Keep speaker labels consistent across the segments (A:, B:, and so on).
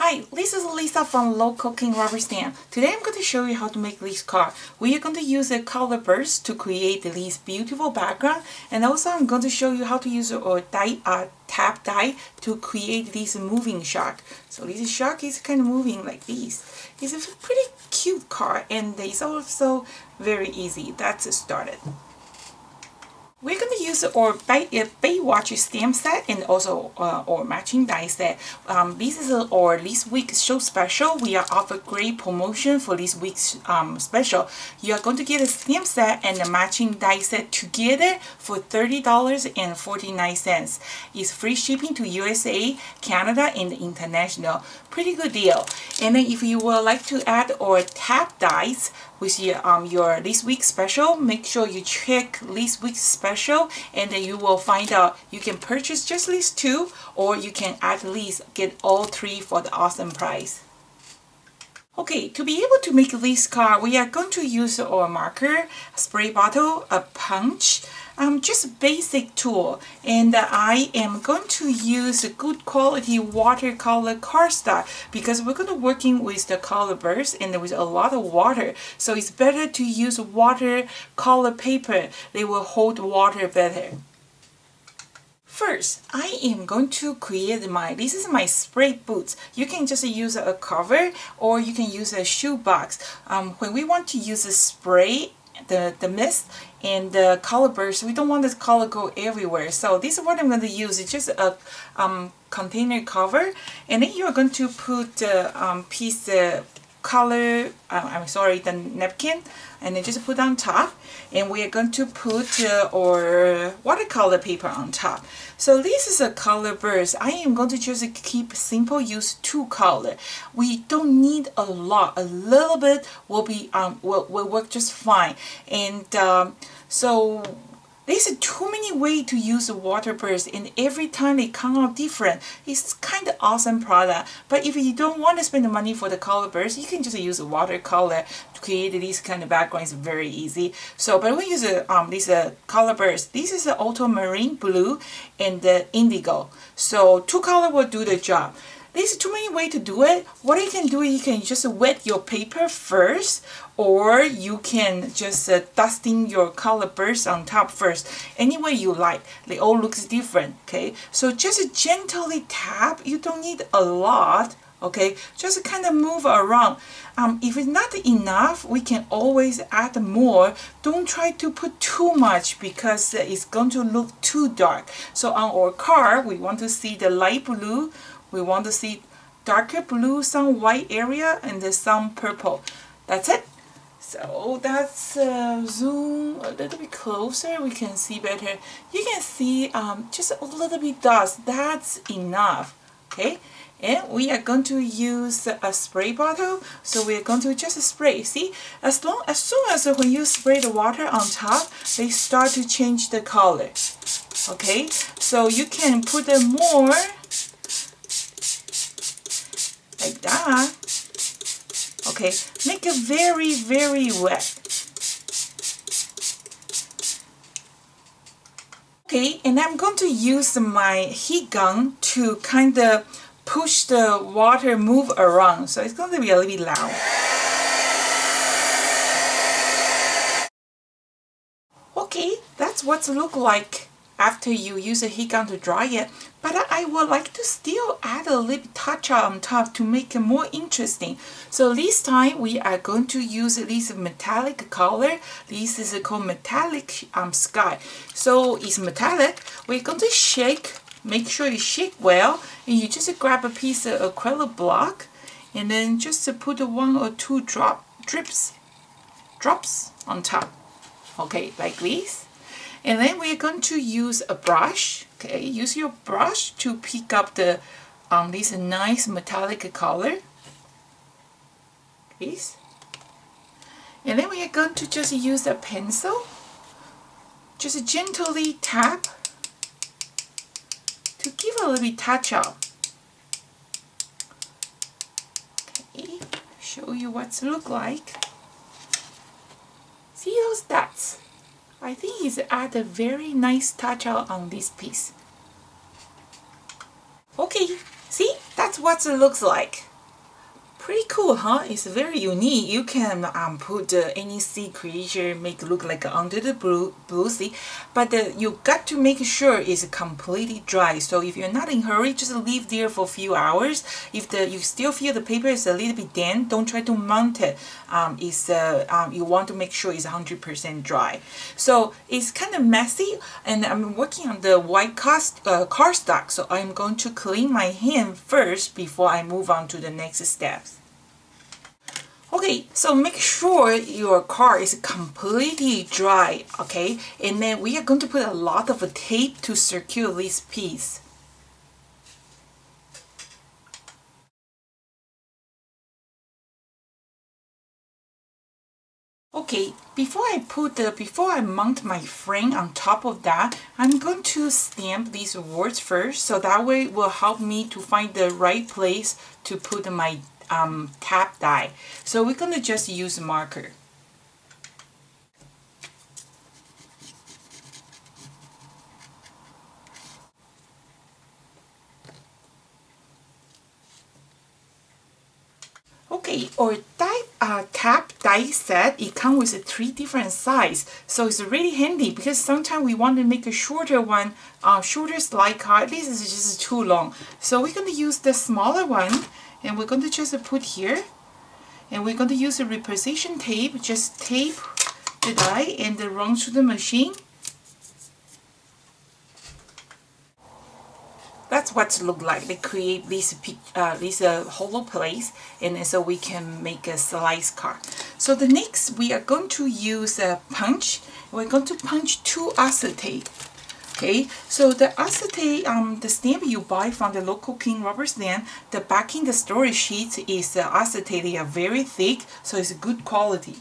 A: Hi, this is Lisa from Low Cooking Rubber Stamp. Today I'm going to show you how to make this card. We are going to use a color burst to create this beautiful background, and also I'm going to show you how to use a tap die to create this moving shark. So this shark is kind of moving like this. It's a pretty cute card, and it's also very easy. That's started. We're going to use our Baywatch stamp set and also our matching die set. This is our this week's show special. We are offer great promotion for this week's special. You are going to get a stamp set and a matching die set together for $30.49. It's free shipping to USA, Canada, and international. Pretty good deal. And then if you would like to add our tap dies with your this week's special, make sure you check this week's special, and then you will find out you can purchase just these two, or you can at least get all three for the awesome price. Okay, to be able to make this card, we are going to use our marker, a spray bottle, a punch, just a basic tool, and I am going to use a good quality watercolor cardstock because we're going to working with the color burst and with a lot of water, so it's better to use watercolor paper. They will hold water better. First, I am going to create this is my spray boots. You can just use a cover or you can use a shoe box. When we want to use a spray, the mist and the color burst, we don't want this color go everywhere. So this is what I'm going to use. It's just a container cover, and then you are going to put the piece color, the napkin, and then just put on top, and we are going to put our watercolor paper on top. So this is a color burst. I am going to just keep simple, use two color. We don't need a lot. A little bit will be will work just fine. And so there's too many ways to use a water burst, and every time they come out different. It's kind of awesome product. But if you don't want to spend the money for the color burst, you can just use a watercolor to create this kind of background. It's very easy. So, but we use this color burst. This is the ultramarine blue and the indigo. So two color will do the job. There's too many ways to do it. What you can do, you can just wet your paper first, or you can just dusting your color burst on top first. Any way you like. They all looks different, okay? So just gently tap. You don't need a lot, okay? Just kind of move around. If it's not enough, we can always add more. Don't try to put too much because it's going to look too dark. So on our card, we want to see the light blue. We want to see darker blue, some white area, and then some purple. That's it. So that's zoom a little bit closer. We can see better. You can see just a little bit dust. That's enough. Okay. And we are going to use a spray bottle. So we are going to just spray. See, as soon as when you spray the water on top, they start to change the color. Okay. So you can put more. Like that. Okay, make it very, very wet. Okay, and I'm going to use my heat gun to kind of push the water move around. So it's going to be a little bit loud. Okay, that's what it looks like after you use a heat gun to dry it, but I would like to still add a little touch on top to make it more interesting. So this time we are going to use this metallic color. This is called metallic sky. So it's metallic. We're going to shake. Make sure you shake well, and you just grab a piece of acrylic block, and then just put one or two drops on top. Okay, like this. And then we're going to use a brush. Okay, use your brush to pick up the this nice metallic color. Please. And then we are going to just use a pencil. Just gently tap to give a little bit touch up. Okay, show you what it looks like. See those dots? I think he's added a very nice touch on this piece. Okay, see? That's what it looks like. Pretty cool, huh? It's very unique. You can put any sea creature, make it look like under the blue sea, but you got to make sure it's completely dry. So if you're not in a hurry, just leave there for a few hours. If you still feel the paper is a little bit damp, don't try to mount it. You want to make sure it's 100% dry. So it's kind of messy, and I'm working on the white cardstock, so I'm going to clean my hand first before I move on to the next steps. Okay, so make sure your card is completely dry, okay? And then we are going to put a lot of tape to secure this piece. Okay, before I mount my frame on top of that, I'm going to stamp these words first, so that way it will help me to find the right place to put my tap die. So we're going to just use a marker. Okay, our tap die set, it comes with 3 different sizes, so it's really handy because sometimes we want to make a shorter one, shorter slide card. This is just too long, so we're going to use the smaller one, and we're going to just put here, and we're going to use a reposition tape. Just tape the die and run through the machine. That's what it look like. They create this hollow place, and so we can make a slice card. So the next we are going to use a punch. We're going to punch 2 acetate. Okay, so the acetate, the stamp you buy from the local King rubber stamp, the backing, the storage sheet is acetate. They are very thick, so it's good quality.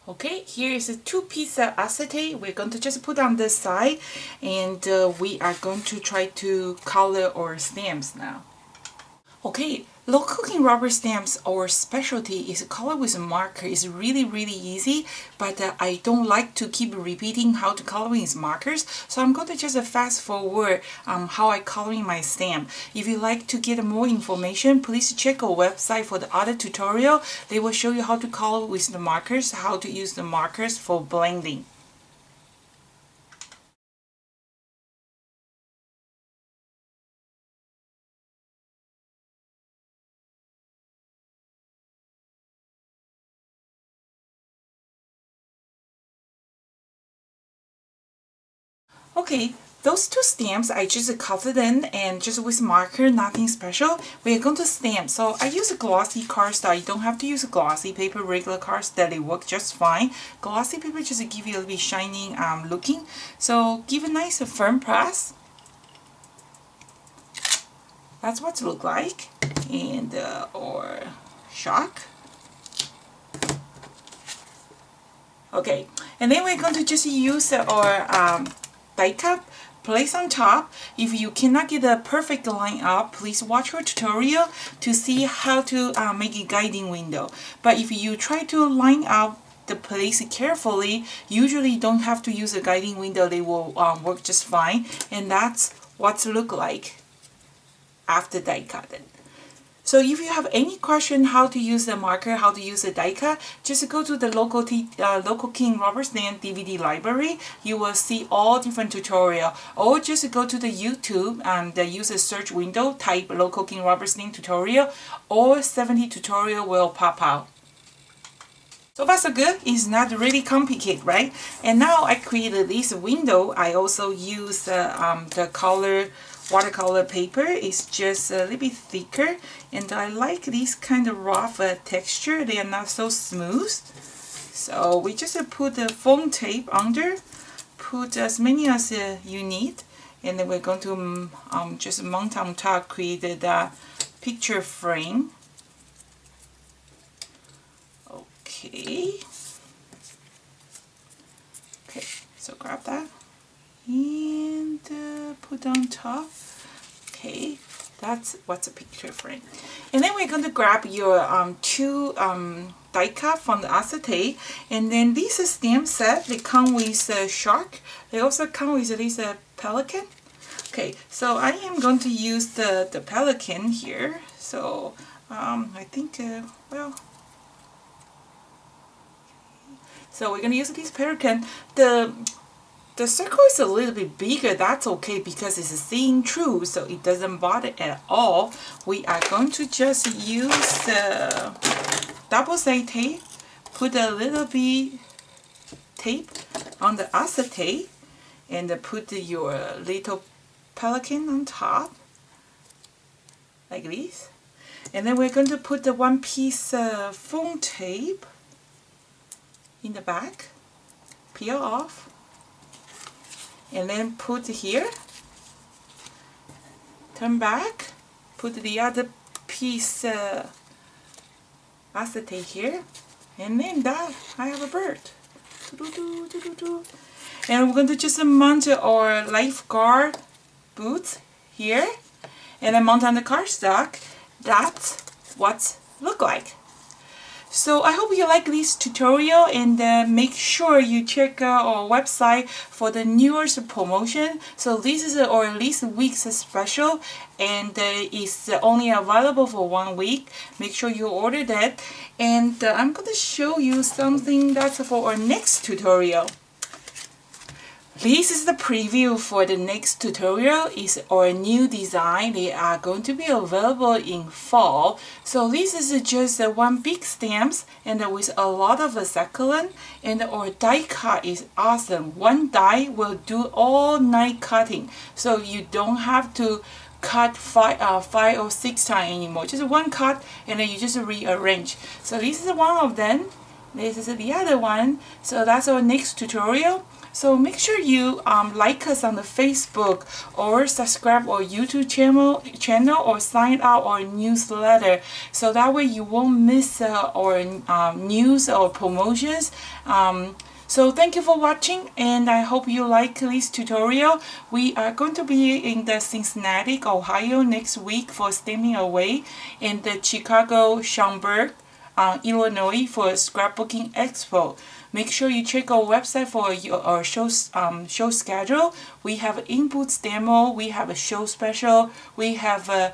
A: Okay, here is a 2 pieces of acetate. We're going to just put on this side, and we are going to try to color our stamps now. Okay, local King rubber stamps, our specialty is color with a marker. It's really easy, but I don't like to keep repeating how to color with markers, so I'm going to just fast forward how I coloring my stamp. If you like to get more information, please check our website for the other tutorial. They will show you how to color with the markers, how to use the markers for blending. Okay, those 2 stamps I just colored in, and just with marker, nothing special. We're going to stamp. So I use a glossy cardstock. You don't have to use a glossy paper, regular cardstock. They work just fine. Glossy paper just give you a little bit shining looking. So give a nice firm press. That's what it look like. And or shock. Okay, and then we're going to just use our die cup, place on top. If you cannot get a perfect line up, please watch our tutorial to see how to make a guiding window. But if you try to line up the place carefully, usually you don't have to use a guiding window. They will work just fine, and that's what it look like after die cut it. So if you have any question how to use the marker, how to use the die cut, just go to the local King rubber stamp DVD library. You will see all different tutorial, or just go to the YouTube and use a search window, type local King rubber stamp tutorial, or 70 tutorial will pop out. So far so good. It's not really complicated, right? And now I created this window. I also use the watercolor paper. It's just a little bit thicker, and I like this kind of rough texture. They are not so smooth. So we just put the foam tape under, put as many as you need, and then we're going to just mount on top, create the picture frame. Okay. Okay, so grab that and put on top. Okay, That's what's a picture frame. And then we're going to grab your two die cut from the acetate. And then these stamp set, they come with a shark. They also come with this pelican. Okay, so I am going to use the pelican here. So I think, well, so we're going to use this pelican. The circle is a little bit bigger, that's okay because it's seeing through, so it doesn't bother at all. We are going to just use the double-sided tape, put a little bit tape on the acetate, and put your little pelican on top, like this. And then we're going to put the one piece foam tape in the back, peel off. And then put here, turn back, put the other piece acetate here, and then that I have a bird. And we're going to just mount our lifeguard boots here, and then mount on the cardstock. That's what look like. So I hope you like this tutorial, and make sure you check out our website for the newest promotion. So this is our this week's special, and it's only available for 1 week. Make sure you order that. And I'm going to show you something that's for our next tutorial. This is the preview for the next tutorial. Is our new design. They are going to be available in fall. So this is just one big stamps and with a lot of succulent, and our die cut is awesome. One die will do all night cutting, so you don't have to cut five or six times anymore. Just one cut and then you just rearrange. So this is one of them. This is the other one. So that's our next tutorial. So make sure you like us on the Facebook or subscribe our YouTube channel or sign up our newsletter, so that way you won't miss our news or promotions. So thank you for watching, and I hope you like this tutorial. We are going to be in the Cincinnati, Ohio next week for Stamping Away, and the Chicago, Schaumburg, Illinois for Scrapbooking Expo. Make sure you check our website for our show schedule. We have inputs demo, we have a show special, we have a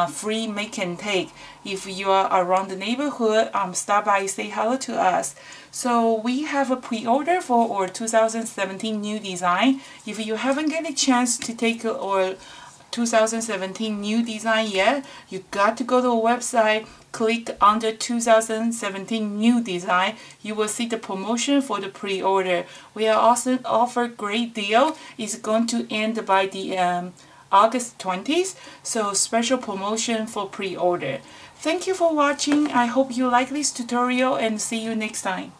A: free make and take. If you are around the neighborhood, stop by, say hello to us. So we have a pre-order for our 2017 new design. If you haven't get a chance to take our 2017 new design yet, you got to go to our website, click under 2017 new design. You will see the promotion for the pre-order. We are also offer great deal. It's going to end by the August 20th, so special promotion for pre-order. Thank you for watching. I hope you like this tutorial, and see you next time.